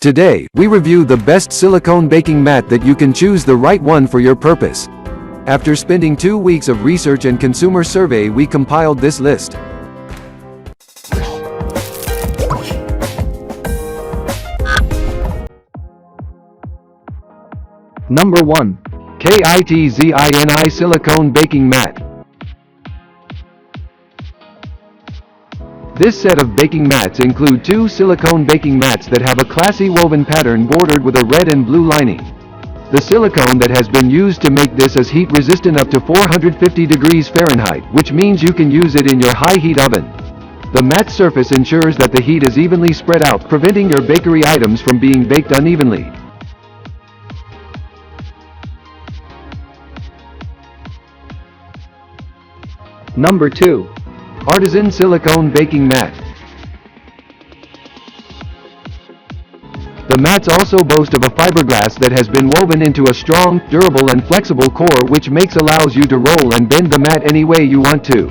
Today, we review the best silicone baking mat that you can choose the right one for your purpose. After spending 2 weeks of research and consumer survey, we compiled this list. Number 1. KITZINI Silicone Baking Mat. This set of baking mats include 2 silicone baking mats that have a classy woven pattern bordered with a red and blue lining. The silicone that has been used to make this is heat resistant up to 450 degrees Fahrenheit, which means you can use it in your high heat oven. The mat surface ensures that the heat is evenly spread out, preventing your bakery items from being baked unevenly. Number 2. Artisan Silicone Baking Mat. The mats also boast of a fiberglass that has been woven into a strong, durable and flexible core, which allows you to roll and bend the mat any way you want to.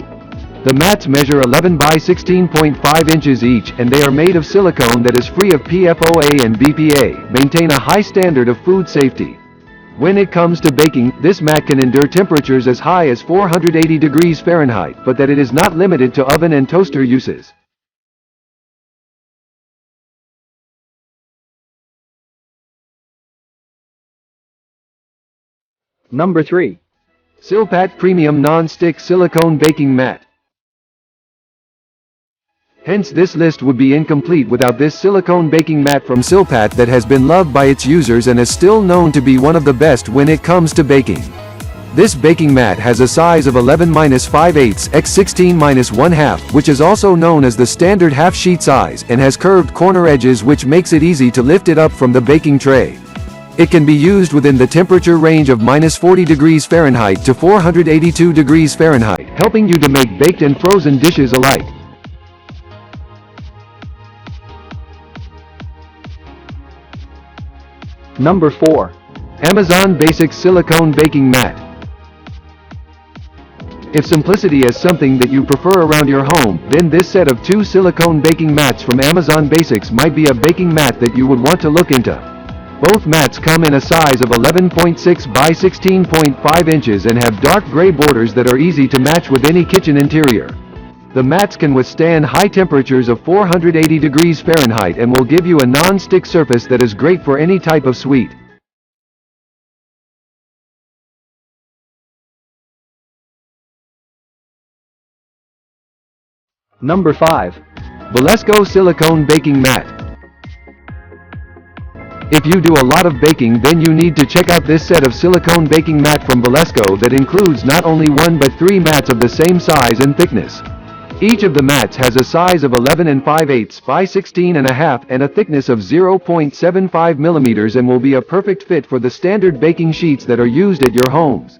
The mats measure 11 by 16.5 inches each, and they are made of silicone that is free of PFOA and BPA, maintain a high standard of food safety. When it comes to baking, this mat can endure temperatures as high as 480 degrees Fahrenheit, but that it is not limited to oven and toaster uses. Number 3. Silpat Premium Non-Stick Silicone Baking Mat. Hence, this list would be incomplete without this silicone baking mat from Silpat that has been loved by its users and is still known to be one of the best when it comes to baking. This baking mat has a size of 11-5/8 x 16-1/2, which is also known as the standard half sheet size, and has curved corner edges, which makes it easy to lift it up from the baking tray. It can be used within the temperature range of -40 degrees Fahrenheit to 482 degrees Fahrenheit, helping you to make baked and frozen dishes alike. Number 4. Amazon Basics Silicone Baking Mat. If simplicity is something that you prefer around your home, then this set of 2 silicone baking mats from Amazon Basics might be a baking mat that you would want to look into. Both mats come in a size of 11.6 by 16.5 inches and have dark gray borders that are easy to match with any kitchen interior. The mats can withstand high temperatures of 480 degrees Fahrenheit and will give you a non-stick surface that is great for any type of sweet. Number 5. Valesco Silicone Baking Mat. If you do a lot of baking, then you need to check out this set of silicone baking mat from Valesco that includes not only 1 but 3 mats of the same size and thickness. Each of the mats has a size of 11 5/8 by 16.5 and a thickness of 0.75 millimeters and will be a perfect fit for the standard baking sheets that are used at your homes.